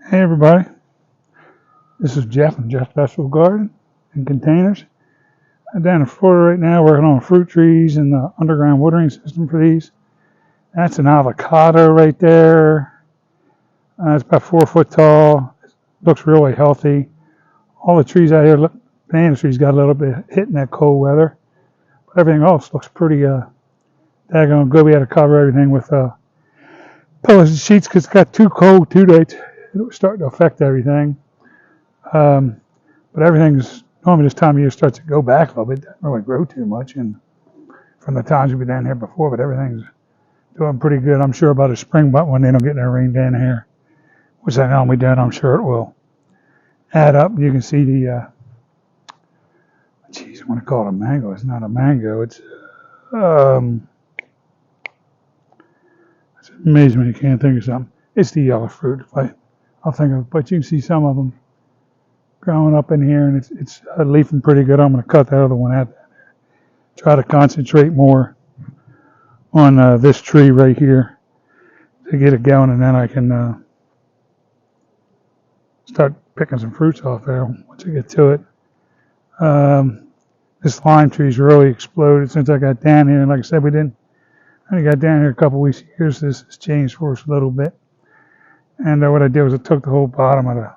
Hey everybody, this is Jeff from Jeff's Vegetable Garden and Containers. I'm down in Florida right now working on fruit trees and the underground watering system for these. That's an avocado right there. It's about 4 foot tall. Looks really healthy. All the trees out here, banana trees got a little bit hit in that cold weather. But everything else looks pretty daggone good. We had to cover everything with pellets and sheets because it got too cold 2 days. It was starting to affect everything. But everything's normally this time of year starts to go back a little bit. Doesn't really grow too much, and from the times we've been down here before, but everything's doing pretty good. I'm sure about a spring, but when they don't get no rain down here, which I normally don't, I'm sure it will add up. You can see the I want to call it a mango. It's not a mango. It's amazing when you can't think of something. It's the yellow fruit. I'll think of it, but you can see some of them growing up in here, and it's leafing pretty good. I'm going to cut that other one out. Try to concentrate more on this tree right here to get it going, and then I can start picking some fruits off there once I get to it. This lime tree's really exploded since I got down here, and like I said, I only got down here a couple weeks ago, so this has changed for us a little bit. And what I did was I took the whole bottom of the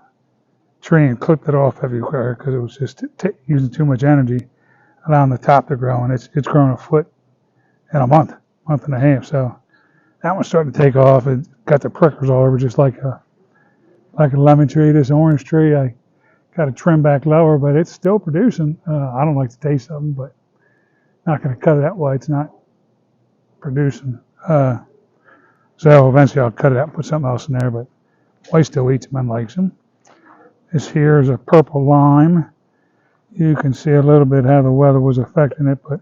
tree and clipped it off everywhere because it was just using too much energy, allowing the top to grow, and it's grown a foot in a month and a half. So that one's starting to take off. It got the prickles all over, just like a lemon tree. This orange tree, I got to trim back lower, but it's still producing. I don't like the taste of them, but not going to cut it that way. It's not producing. So eventually I'll cut it out and put something else in there, but wife still eats them and likes them. This here is a purple lime. You can see a little bit how the weather was affecting it, but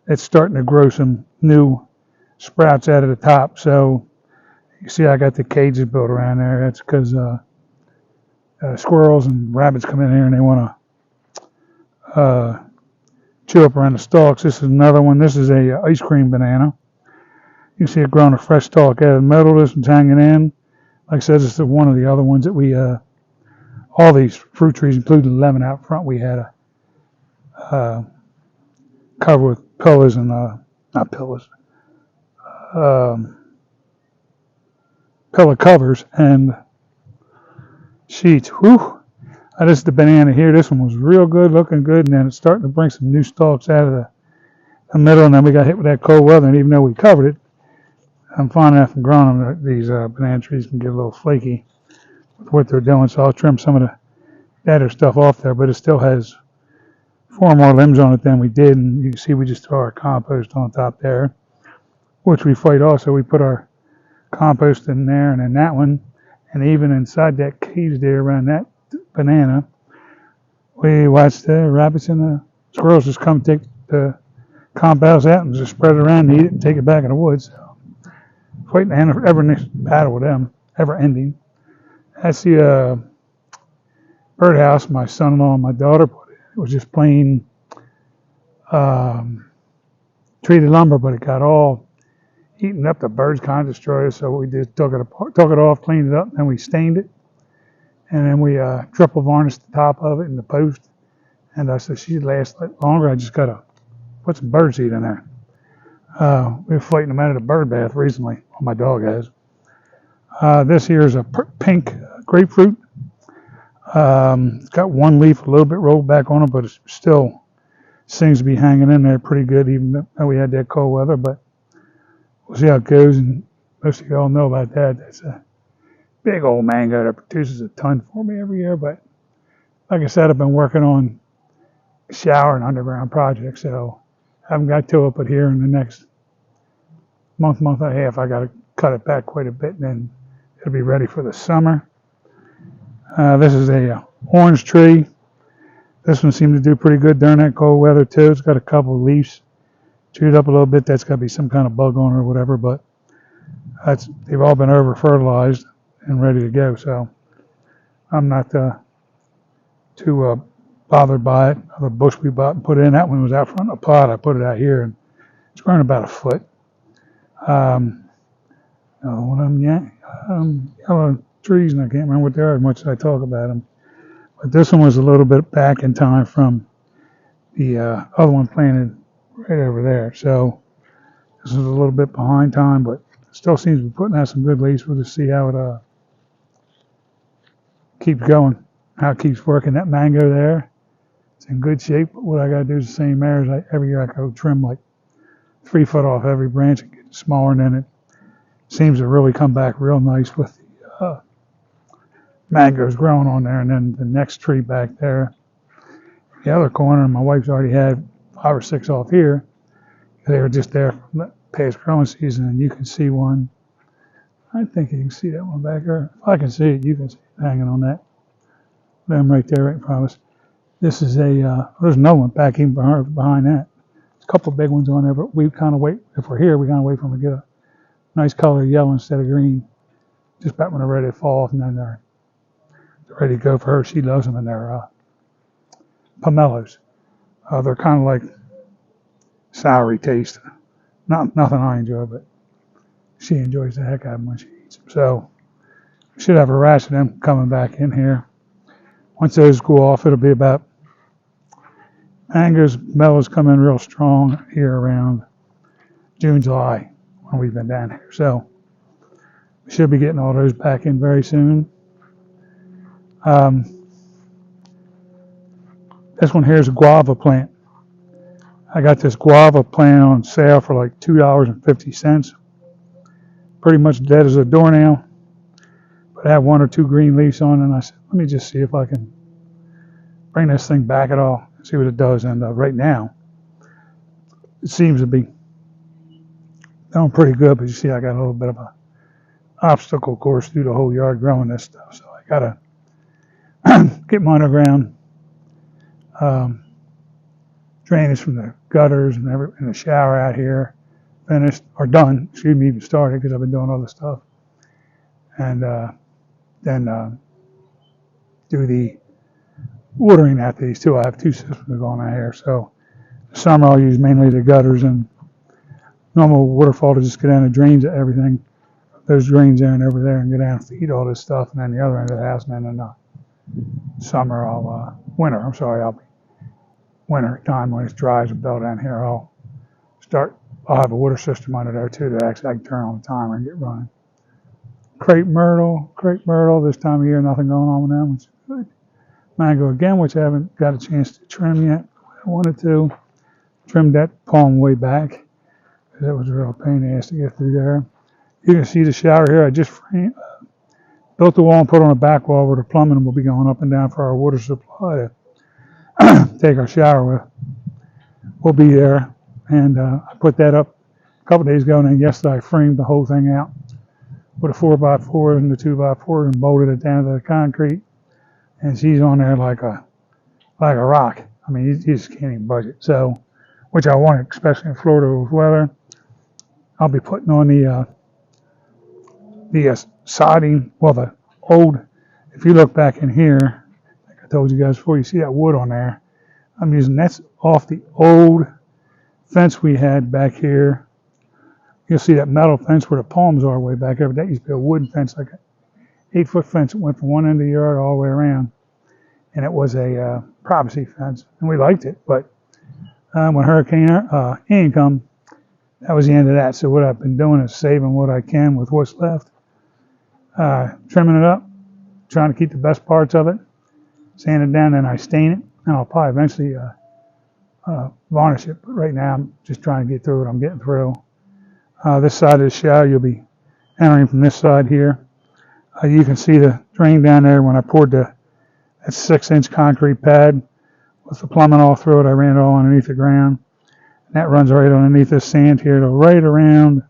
it's starting to grow some new sprouts out of the top. So you see I got the cages built around there. That's because squirrels and rabbits come in here and they want to chew up around the stalks. This is another one. This is a ice cream banana. You can see it growing a fresh stalk out of the middle. This one's hanging in. Like I said, this is one of the other ones that we, all these fruit trees, including the lemon out front, we had a cover with pillows and, not pillows, pillow covers and sheets. Whew. This is the banana here. This one was real good, looking good, and then it's starting to bring some new stalks out of the middle, and then we got hit with that cold weather, and even though we covered it, I'm finding out from growing them that these banana trees can get a little flaky with what they're doing, so I'll trim some of the better stuff off there, but it still has 4 more limbs on it than we did, and you can see we just throw our compost on top there, which we fight also. We put our compost in there and in that one, and even inside that cage there around that banana, we watch the rabbits and the squirrels just come take the compost out and just spread it around and eat it and take it back in the woods. So, fighting the ever next battle with them, ever ending. That's the birdhouse my son-in-law and my daughter put in. It was just plain treated lumber, but it got all eaten up. The birds kind of destroyed it, so we just took it apart, took it off, cleaned it up, and we stained it. And then we triple varnished the top of it and the post. And I said she'd last longer. I just got to put some bird seed in there. We were fighting them out of the bird bath recently. Well, my dog has. This here is a pink grapefruit. It's got one leaf a little bit rolled back on it, but it still seems to be hanging in there pretty good, even though we had that cold weather. But we'll see how it goes, and most of you all know about that. That's a big old mango that produces a ton for me every year. But like I said, I've been working on shower and underground projects, so I haven't got to it, but here in the next month and a half, I got to cut it back quite a bit, and then it'll be ready for the summer. This is a orange tree. This one seemed to do pretty good during that cold weather too. It's got a couple of leaves chewed up a little bit. That's got to be some kind of bug on it or whatever, but they've all been over fertilized and ready to go, so I'm not too bothered by it. The bush we bought and put in, that one was out front of the pot. I put it out here, and it's growing about a foot. One of them, yellow trees, and I can't remember what they are as much as I talk about them. But this one was a little bit back in time from the other one planted right over there. So this is a little bit behind time, but still seems to be putting out some good leaves. We'll just see how it keeps going, how it keeps working. That mango there, it's in good shape. But what I got to do is the same there. Is every year I go trim like 3 foot off every branch and get it smaller, and then it seems to really come back real nice with the mangoes growing on there. And then the next tree back there, the other corner, my wife's already had 5 or 6 off here. They were just there from the past growing season, and you can see one. I think you can see that one back there. If I can see it, you can see it hanging on that. Them right there, right in front of us. This is there's no one back even behind that. There's a couple of big ones on there, but we kind of wait. If we're here, we kind of wait for them to get a nice color of yellow instead of green. Just about when they're ready to fall off, and then they're ready to go for her. She loves them, and they're pomelos. They're kind of like soury taste. Nothing I enjoy, but she enjoys the heck out of them when she eats them. So we should have a rash of them coming back in here. Once those go off, it'll be about mangoes, mellows come in real strong here around June, July when we've been down here. So we should be getting all those back in very soon. This one here is a guava plant. I got this guava plant on sale for like $2.50. Pretty much dead as a doornail. But I have 1 or 2 green leaves on it, and I said, let me just see if I can bring this thing back at all, see what it does. And right now, it seems to be doing pretty good, but you see I got a little bit of a obstacle course through the whole yard growing this stuff. So I got to get my underground drainage from the gutters and the shower out here finished, or done, excuse me, even started, because I've been doing other stuff. And then do the watering at these too. I have 2 systems going out here. So this summer I'll use mainly the gutters and normal waterfall to just get down and drains everything. Those drains there and over there, and go down and feed all this stuff. And then the other end of the house, and then in the summer I'll be winter time when it's dry as a bell down here. I'll have a water system under there too that actually I can turn on the timer and get running. Crepe myrtle, this time of year, nothing going on with them, which is good. Mango again, which I haven't got a chance to trim yet. I wanted to trim that palm way back, because that was a real pain in the ass to get through there. You can see the shower here. I just built the wall and put on a back wall where the plumbing will be going up and down for our water supply to take our shower with. We'll be there, and I put that up a couple days ago, and then yesterday I framed the whole thing out with a 4x4 and the 2x4 and bolted it down to the concrete, and she's on there like a rock. I mean, you just can't even budge it. So, which I want, especially in Florida with weather. I'll be putting on the siding. Well, the old. If you look back in here, like I told you guys before, you see that wood on there. I'm using that's off the old fence we had back here. You'll see that metal fence where the palms are way back there. That used to be a wooden fence, like an 8-foot fence that went from one end of the yard all the way around. And it was a privacy fence, and we liked it. But when Hurricane Ian come, that was the end of that. So what I've been doing is saving what I can with what's left, trimming it up, trying to keep the best parts of it, sand it down, and I stain it. And I'll probably eventually varnish it. But right now, I'm just trying to get through what I'm getting through. This side of the shower, you'll be entering from this side here. You can see the drain down there when I poured that 6-inch concrete pad with the plumbing all through it. I ran it all underneath the ground. And that runs right underneath this sand here, to right around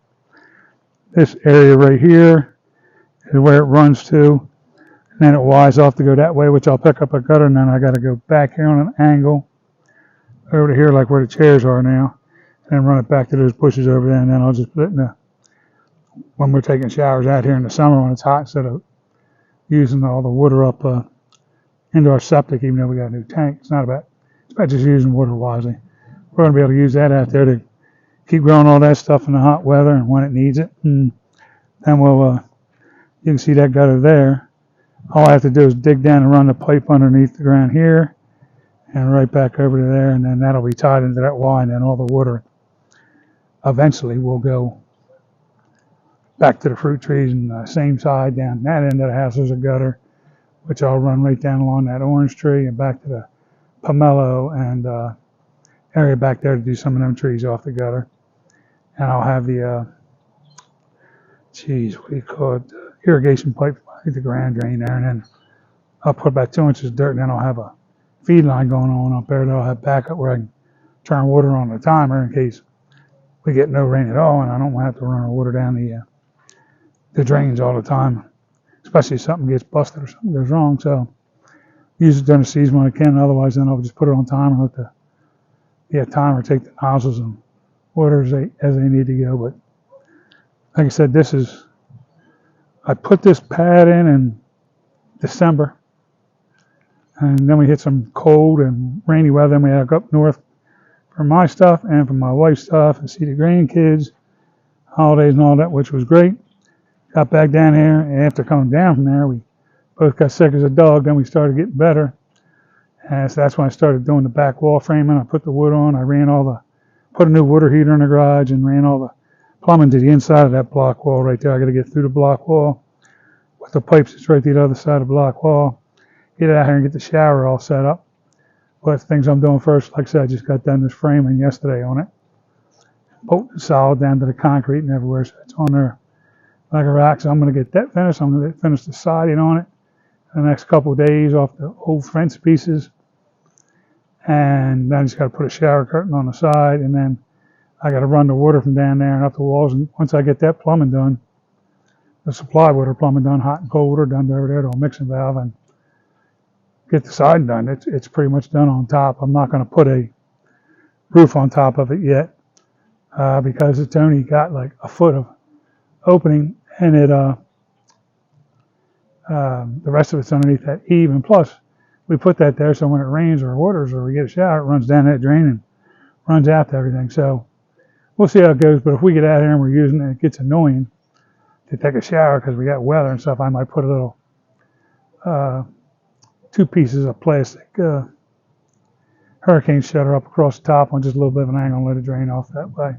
this area right here is where it runs to. And then it winds off to go that way, which I'll pick up a gutter, and then I got to go back here on an angle over to here, like where the chairs are now, and then run it back to those bushes over there, and then I'll just put it in when we're taking showers out here in the summer when it's hot, instead of using all the water up into our septic, even though we got a new tank. It's about just using water wisely. We're going to be able to use that out there to keep growing all that stuff in the hot weather and when it needs it. And then you can see that gutter there. All I have to do is dig down and run the pipe underneath the ground here and right back over to there, and then that'll be tied into that wall, and then all the water eventually will go back to the fruit trees. And the same side down that end of the house is a gutter, which I'll run right down along that orange tree and back to the pomelo and area back there to do some of them trees off the gutter. And I'll have the, what do you call it, irrigation pipe, the ground drain there, and then I'll put about 2 inches of dirt, and then I'll have a feed line going on up there that I'll have backup where I can turn water on the timer in case we get no rain at all, and I don't have to run the water down the drains all the time, especially if something gets busted or something goes wrong. So use it during the season when I can. Otherwise, then I'll just put it on timer and let the timer take the nozzles and water as they need to go. But like I said, I put this pad in December, and then we hit some cold and rainy weather. And we had to go up north for my stuff and for my wife's stuff and see the grandkids, holidays and all that, which was great. Got back down here, and after coming down from there, we both got sick as a dog. Then we started getting better, and so that's when I started doing the back wall framing. I put the wood on. I put a new water heater in the garage and ran all the plumbing to the inside of that block wall right there. I got to get through the block wall with the pipes that's right to the other side of the block wall. Get out here and get the shower all set up. But the things I'm doing first, like I said, I just got done this framing yesterday on it. Bolted the solid down to the concrete and everywhere, so it's on there like a rack. So I'm going to get that finished. I'm going to finish the siding on it in the next couple of days off the old fence pieces. And then I just got to put a shower curtain on the side, and then I got to run the water from down there and up the walls. And once I get that plumbing done, the supply water plumbing done, hot and cold water done over there to a mixing valve, and get the siding done, it's pretty much done on top. I'm not going to put a roof on top of it yet because it's only got like a foot of opening, and the rest of it's underneath that eave. And plus, we put that there so when it rains or waters or we get a shower, it runs down that drain and runs out to everything. So we'll see how it goes. But if we get out here and we're using it, it gets annoying to take a shower because we got weather and stuff. I might put a little 2 pieces of plastic hurricane shutter up across the top on just a little bit of an angle and let it drain off that way.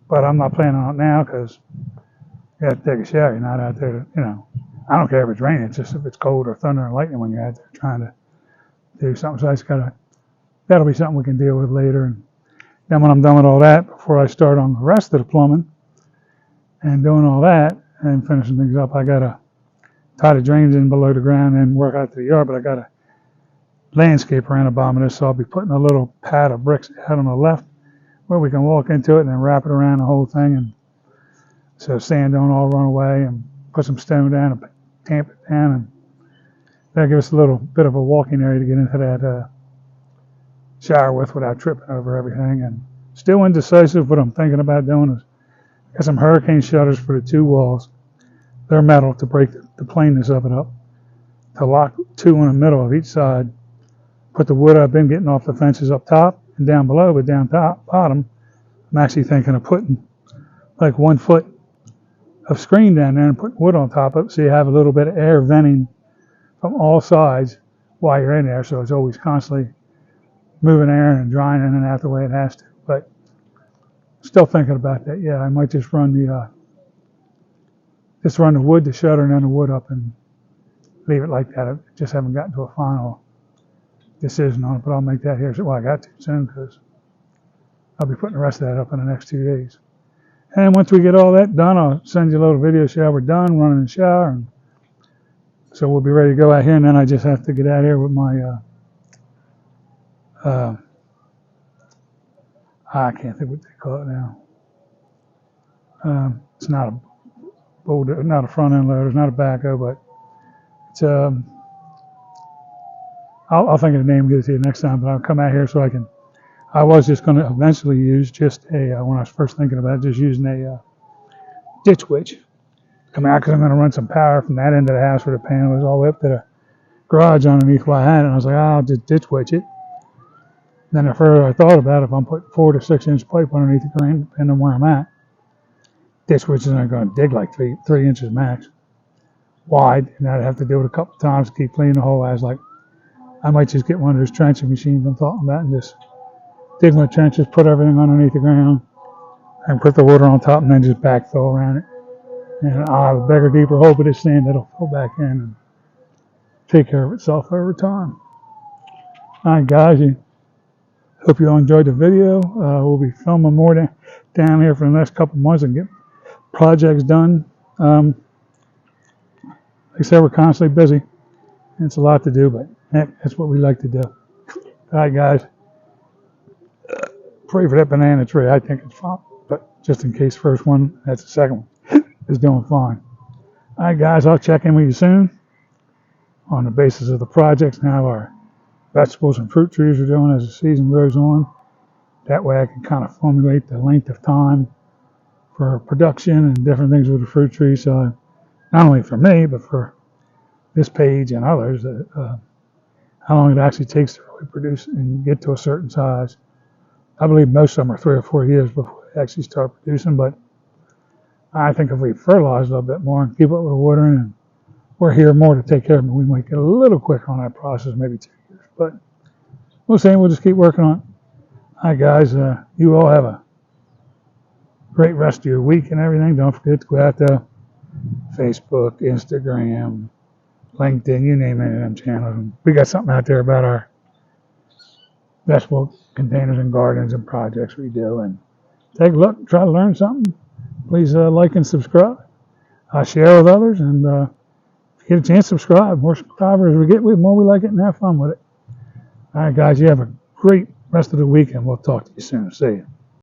But I'm not planning on it now because you have to take a shower. You're not out there to, I don't care if it's raining. It's just if it's cold or thunder and lightning when you're out there trying to do something. So I just that'll be something we can deal with later. And then when I'm done with all that, before I start on the rest of the plumbing and doing all that and finishing things up, I got to tie the drains in below the ground and work out to the yard. But I got to landscape around the bottom of this, so I'll be putting a little pad of bricks out on the left where we can walk into it and then wrap it around the whole thing, and so sand don't all run away, and put some stone down and tamp it down, and that'll give us a little bit of a walking area to get into that shower with without tripping over everything. And still indecisive. What I'm thinking about doing is I got some hurricane shutters for the 2 walls. They're metal to break the plainness of it up, to lock 2 in the middle of each side. Put the wood I've been getting off the fences up top and down below, but down bottom, I'm actually thinking of putting like 1 foot of screen down there and putting wood on top of it, so you have a little bit of air venting from all sides while you're in there, so it's always constantly moving air and drying in and out the way it has to. But still thinking about that. Yeah, I might just run the wood, the shutter, and then the wood up and leave it like that. I just haven't gotten to a final decision on it, but I'll make that here. Well, I got to soon because I'll be putting the rest of that up in the next 2 days. And once we get all that done, I'll send you a little video show we're done running in the shower. And so we'll be ready to go out here, and then I just have to get out here with my I can't think what they call it now. It's not a boulder, not a front end loader, it's not a backhoe, but it's I'll think of the name and get it to you next time. But I'll come out here so I was just going to eventually use just when I was first thinking about it, just using a ditch witch. Come out because I'm going to run some power from that end of the house where the panel is all the way up to the garage underneath where I had it. And I was like, I'll just ditch witch it. Then the further I thought about it, if I'm putting 4 to 6 inch pipe underneath the ground, depending on where I'm at, ditch witches aren't going to dig like 3 inches max. wide, and I'd have to do it a couple times to keep cleaning the hole. I was like, I might just get one of those trenching machines I'm talking about and just dig my trenches, put everything underneath the ground, and put the water on top, and then just backfill around it. And I'll have a bigger, deeper hole, but it's sand that'll fill back in and take care of itself over time. All right, guys, hope you all enjoyed the video. We'll be filming more down here for the next couple months and get projects done. Like I said, we're constantly busy. It's a lot to do, but heck, that's what we like to do. All right, guys. Pray for that banana tree. I think it's fine, but just in case, first one, that's the second one, is doing fine. All right, guys, I'll check in with you soon on the basis of the projects and how our vegetables and fruit trees are doing as the season goes on. That way I can kind of formulate the length of time for production and different things with the fruit trees. So not only for me, but for this page and others, how long it actually takes to really produce and get to a certain size. I believe most of them are 3 or 4 years before they actually start producing, but I think if we fertilize a little bit more and keep up with the watering, and we're here more to take care of them, we might get a little quicker on that process, maybe 2 years. But we'll see, we'll just keep working on it. All right, guys, you all have a great rest of your week and everything. Don't forget to go out to Facebook, Instagram, LinkedIn, you name any of them channels. We got something out there about our vegetable containers and gardens and projects we do. And take a look, try to learn something. Please like and subscribe. Share with others, and if you get a chance, subscribe. The more subscribers we get, the more we like it and have fun with it. All right, guys, you have a great rest of the week, and we'll talk to you soon. See you.